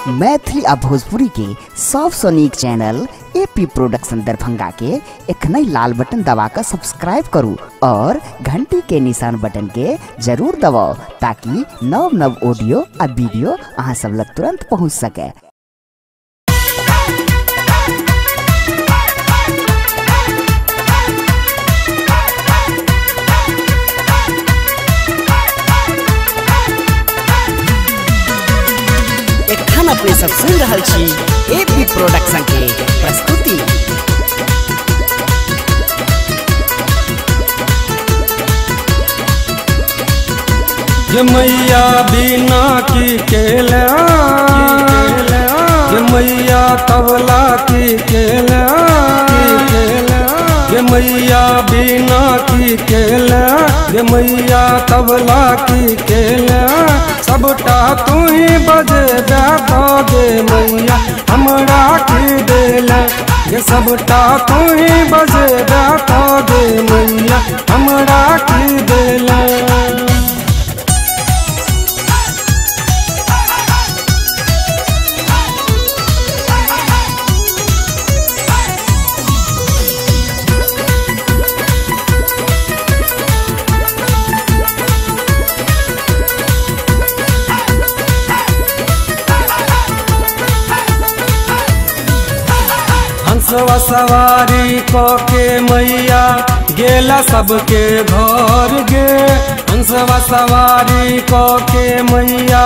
मैथिली आ भोजपुरी के सबसे नीक चैनल एपी प्रोडक्शन दरभंगा के एखनई लाल बटन दबाकर सब्सक्राइब करू और घंटी के निशान बटन के जरूर दबाओ ताकि नव नव ऑडियो आ वीडियो अहाँ सब लग तुरंत पहुँच सके। अपने सब सुन रहल छी एपी प्रोडक्शन के प्रस्तुति। ये मैया बिना की केला, ये मैया तबला की केला, ये मैया बिना की केला, ये मैया तबला की केला, सबटा तू ही बजे दे मैया हमरा की देला। ये सबटा तू ही बजे दे मैया हमरा की देला। हंसवा सवारी के मैया गेला सबके घर गे, हंसवा सवारी के मैया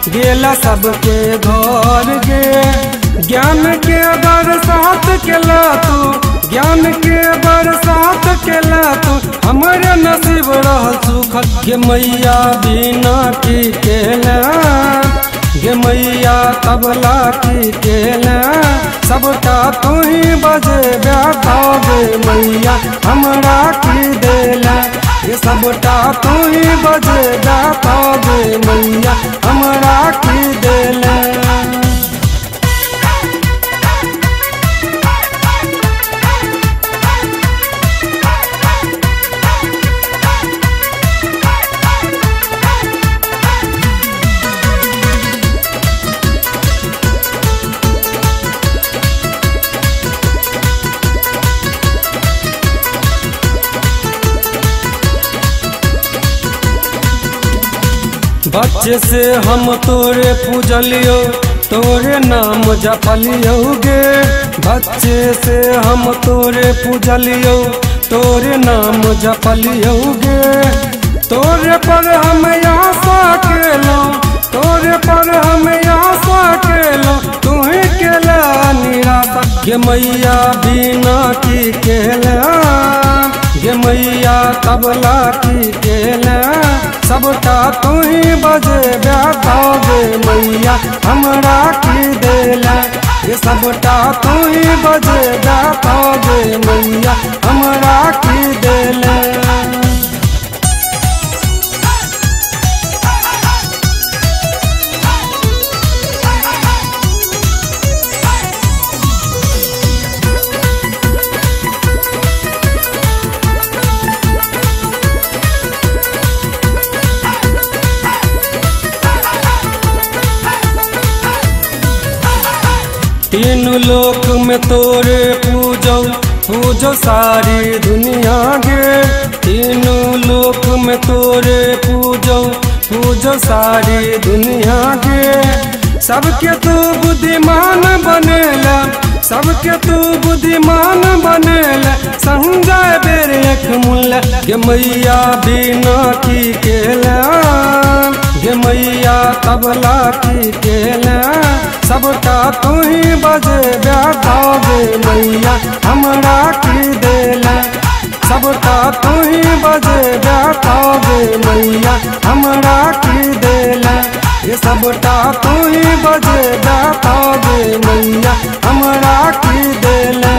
गेला सबके घर गे। ज्ञान के बरसात केला तू, ज्ञान के बरसात केला तू, हमारे नसीब रहल सुखल। ये मैया बिना की केला, ये मैया तबला की केला, सबटा तू ही बजे दे मैया हमरा की देला। ये सबटा तू ही बजे दे मैया हमरा की देला। बच्चे से हम तोरे पूजलियो, तोरे नाम जपलियो गे। बच्चे से हम तोरे पूजलियो, तोरे नाम जपलियो गे। तोरे पर हम आशा केलो, तोरे पर हम आशा केलो, तू ही केला निराशा। ये मैया बिना की केला, ये मैया तबला की केला, सबटा तू ही बजे दे मैया हमरा की देला। ये सबटा तू ही बजे दे मैया हमरा की देला। तीन लोक में तोरे पूजो सारी दुनिया गे। तीन लोक में तोरे पूजो सारी दुनिया गे। सबके तू बुद्धिमान बनेला, सबके तू बुद्धिमान बनेला, संजय बेर एक मुल्ला। ये मैया बिना की केला, ये मैया तबला की केला, सबटा तू ही बजे दे मैया हमरा की देला। सबटा तू ही बजे दे मैया हमरा की देला। ये सबटा तू ही बजे दे मैया हमरा की देला।